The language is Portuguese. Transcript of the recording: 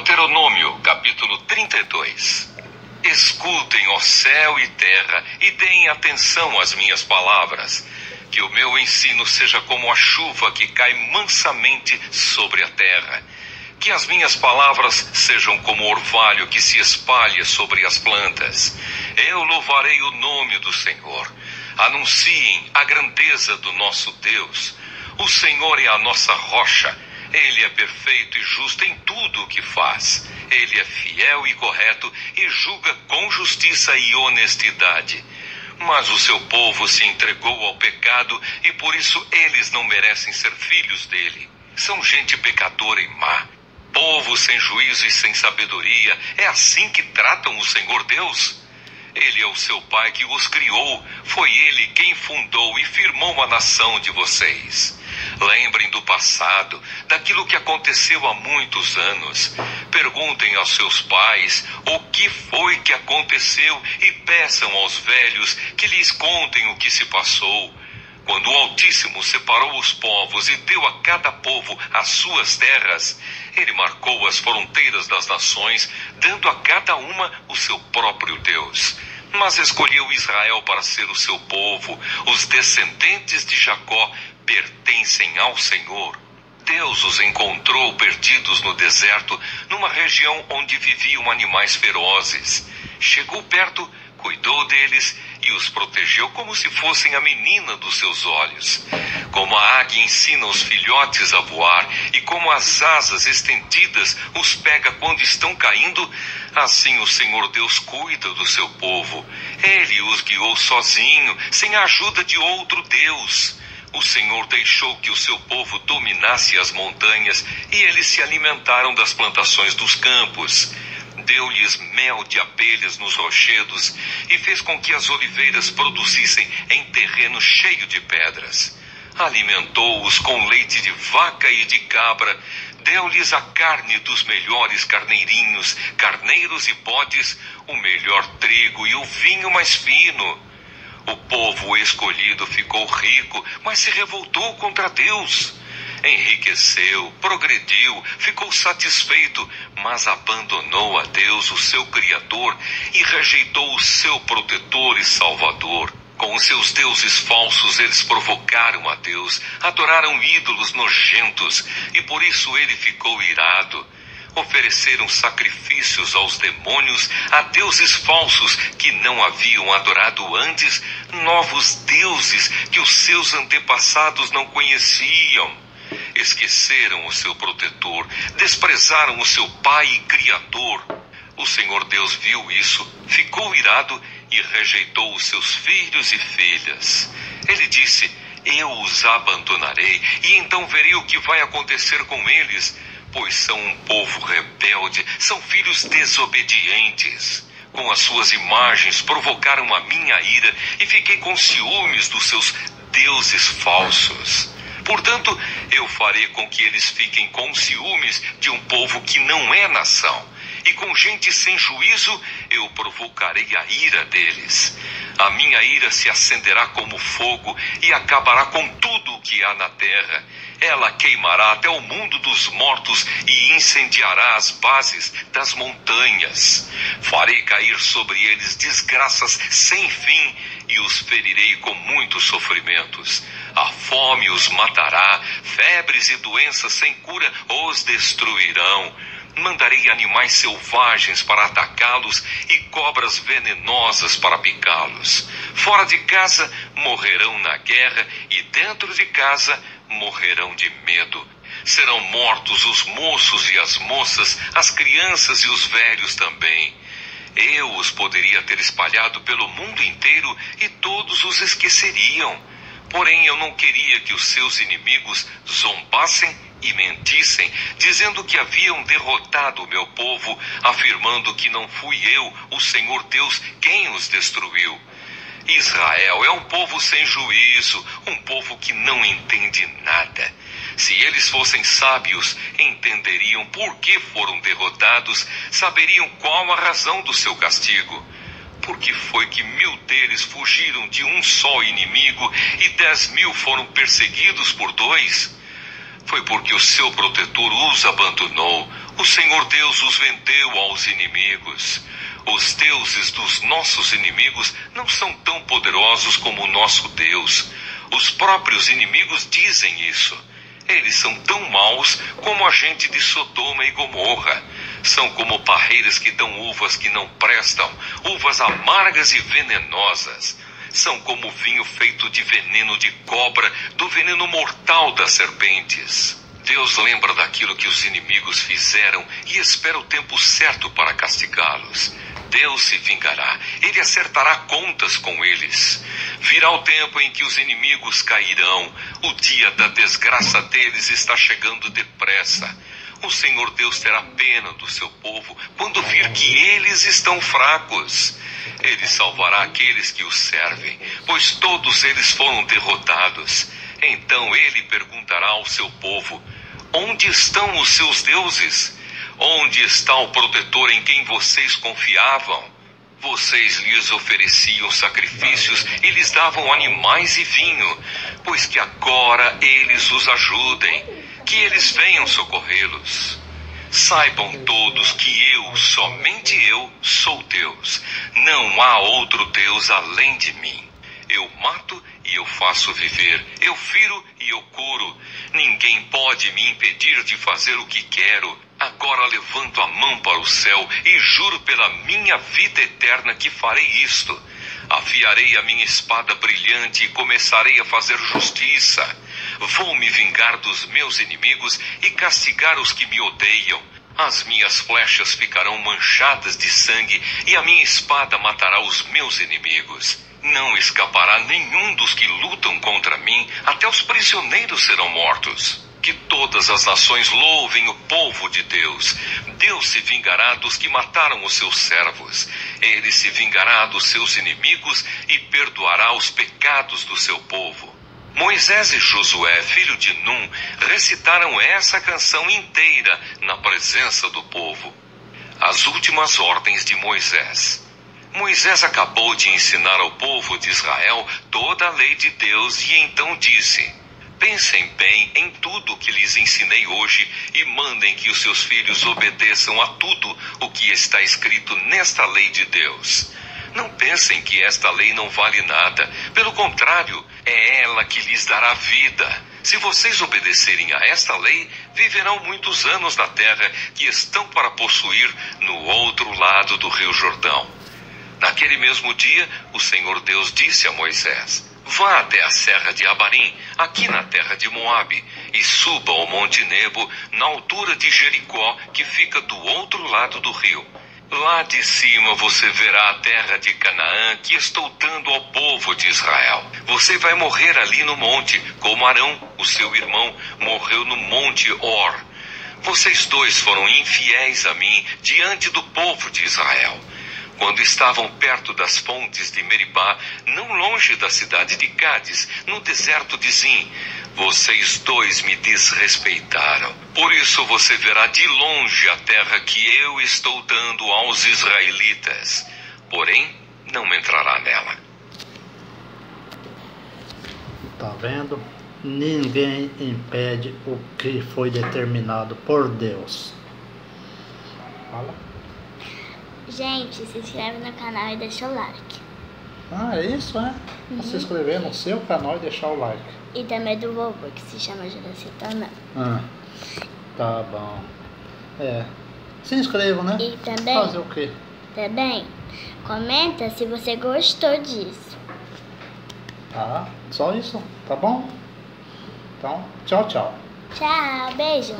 Deuteronômio, capítulo 32. Escutem, ó céu e terra, e deem atenção às minhas palavras. Que o meu ensino seja como a chuva que cai mansamente sobre a terra. Que as minhas palavras sejam como orvalho que se espalha sobre as plantas. Eu louvarei o nome do Senhor. Anunciem a grandeza do nosso Deus. O Senhor é a nossa rocha. Ele é perfeito e justo em tudo o que faz. Ele é fiel e correto e julga com justiça e honestidade. Mas o seu povo se entregou ao pecado e por isso eles não merecem ser filhos dele. São gente pecadora e má. Povo sem juízo e sem sabedoria. É assim que tratam o Senhor Deus? Ele é o seu pai que os criou. Foi ele quem fundou e firmou a nação de vocês. Lembrem do passado, daquilo que aconteceu há muitos anos. Perguntem aos seus pais o que foi que aconteceu e peçam aos velhos que lhes contem o que se passou. Quando o Altíssimo separou os povos e deu a cada povo as suas terras, ele marcou as fronteiras das nações, dando a cada uma o seu próprio Deus. Mas escolheu Israel para ser o seu povo. Os descendentes de Jacó pertencem ao Senhor. Deus os encontrou perdidos no deserto, numa região onde viviam animais ferozes. Chegou perto, cuidou deles e os protegeu como se fossem a menina dos seus olhos. Como a águia ensina os filhotes a voar e como as asas estendidas os pega quando estão caindo, assim o Senhor Deus cuida do seu povo. Ele os guiou sozinho, sem a ajuda de outro Deus. O Senhor deixou que o seu povo dominasse as montanhas e eles se alimentaram das plantações dos campos. Deu-lhes mel de abelhas nos rochedos e fez com que as oliveiras produzissem em terreno cheio de pedras. Alimentou-os com leite de vaca e de cabra. Deu-lhes a carne dos melhores carneirinhos, carneiros e bodes, o melhor trigo e o vinho mais fino. O povo escolhido ficou rico, mas se revoltou contra Deus. Enriqueceu, progrediu, ficou satisfeito, mas abandonou a Deus, o seu Criador, e rejeitou o seu protetor e Salvador. Com os seus deuses falsos eles provocaram a Deus, adoraram ídolos nojentos, e por isso ele ficou irado. Ofereceram sacrifícios aos demônios, a deuses falsos que não haviam adorado antes, novos deuses que os seus antepassados não conheciam. Esqueceram o seu protetor, desprezaram o seu pai e criador. O Senhor Deus viu isso, ficou irado e rejeitou os seus filhos e filhas. Ele disse: eu os abandonarei e então verei o que vai acontecer com eles, pois são um povo rebelde, são filhos desobedientes. Com as suas imagens provocaram a minha ira e fiquei com ciúmes dos seus deuses falsos. Portanto, eu farei com que eles fiquem com ciúmes de um povo que não é nação. E com gente sem juízo, eu provocarei a ira deles. A minha ira se acenderá como fogo e acabará com tudo o que há na terra. Ela queimará até o mundo dos mortos e incendiará as bases das montanhas. Farei cair sobre eles desgraças sem fim e os ferirei com muitos sofrimentos. A fome os matará, febres e doenças sem cura os destruirão. Mandarei animais selvagens para atacá-los e cobras venenosas para picá-los. Fora de casa morrerão na guerra e dentro de casa morrerão de medo. Serão mortos os moços e as moças, as crianças e os velhos também. Eu os poderia ter espalhado pelo mundo inteiro e todos os esqueceriam. Porém, eu não queria que os seus inimigos zombassem e mentissem, dizendo que haviam derrotado o meu povo, afirmando que não fui eu, o Senhor Deus, quem os destruiu. Israel é um povo sem juízo, um povo que não entende nada. Se eles fossem sábios, entenderiam por que foram derrotados, saberiam qual a razão do seu castigo. Por que foi que 1000 deles fugiram de um só inimigo e 10.000 foram perseguidos por 2? Foi porque o seu protetor os abandonou, O Senhor Deus os vendeu aos inimigos. Os deuses dos nossos inimigos não são tão poderosos como o nosso Deus. Os próprios inimigos dizem isso. Eles são tão maus como a gente de Sodoma e Gomorra. São como parreiras que dão uvas que não prestam, uvas amargas e venenosas. São como vinho feito de veneno de cobra, do veneno mortal das serpentes. Deus lembra daquilo que os inimigos fizeram e espera o tempo certo para castigá-los. Deus se vingará, ele acertará contas com eles. Virá o tempo em que os inimigos cairão. O dia da desgraça deles está chegando depressa. O Senhor Deus terá pena do seu povo quando vir que eles estão fracos. Ele salvará aqueles que o servem, pois todos eles foram derrotados. Então ele perguntará ao seu povo: onde estão os seus deuses? Onde está o protetor em quem vocês confiavam? Vocês lhes ofereciam sacrifícios e lhes davam animais e vinho, pois que agora eles os ajudem, que eles venham socorrê-los. Saibam todos que eu, somente eu, sou Deus. Não há outro Deus além de mim. Eu mato e eu faço viver. Eu firo e eu curo. Ninguém pode me impedir de fazer o que quero. Agora levanto a mão para o céu e juro pela minha vida eterna que farei isto. Afiarei a minha espada brilhante e começarei a fazer justiça. Vou me vingar dos meus inimigos e castigar os que me odeiam. As minhas flechas ficarão manchadas de sangue e a minha espada matará os meus inimigos. Não escapará nenhum dos que lutam contra mim, até os prisioneiros serão mortos. Que todas as nações louvem o povo de Deus. Deus se vingará dos que mataram os seus servos. Ele se vingará dos seus inimigos e perdoará os pecados do seu povo. Moisés e Josué, filho de Num, recitaram essa canção inteira na presença do povo. As últimas ordens de Moisés. Moisés acabou de ensinar ao povo de Israel toda a lei de Deus e então disse: pensem bem em tudo que lhes ensinei hoje e mandem que os seus filhos obedeçam a tudo o que está escrito nesta lei de Deus. Não pensem que esta lei não vale nada. Pelo contrário, é ela que lhes dará vida. Se vocês obedecerem a esta lei, viverão muitos anos na terra que estão para possuir no outro lado do rio Jordão. Naquele mesmo dia, o Senhor Deus disse a Moisés: vá até a serra de Abarim, aqui na terra de Moabe, e suba ao monte Nebo, na altura de Jericó, que fica do outro lado do rio. Lá de cima você verá a terra de Canaã que estou dando ao povo de Israel. Você vai morrer ali no monte, como Arão, o seu irmão, morreu no monte Hor. Vocês dois foram infiéis a mim diante do povo de Israel. Quando estavam perto das fontes de Meribá, não longe da cidade de Cádiz, no deserto de Zim, vocês dois me desrespeitaram. Por isso você verá de longe a terra que eu estou dando aos israelitas, porém não entrará nela. Tá vendo? Ninguém impede o que foi determinado por Deus. Fala. Gente, se inscreve no canal e deixa o like. Ah, é isso, é? Se inscrever no seu canal e deixar o like. E também do vovô, que se chama Juraci também. Ah, tá bom. É. Se inscreva, né? E também... Fazer o quê? Também, comenta se você gostou disso. Tá, só isso, tá bom? Então, tchau, tchau. Tchau, beijo.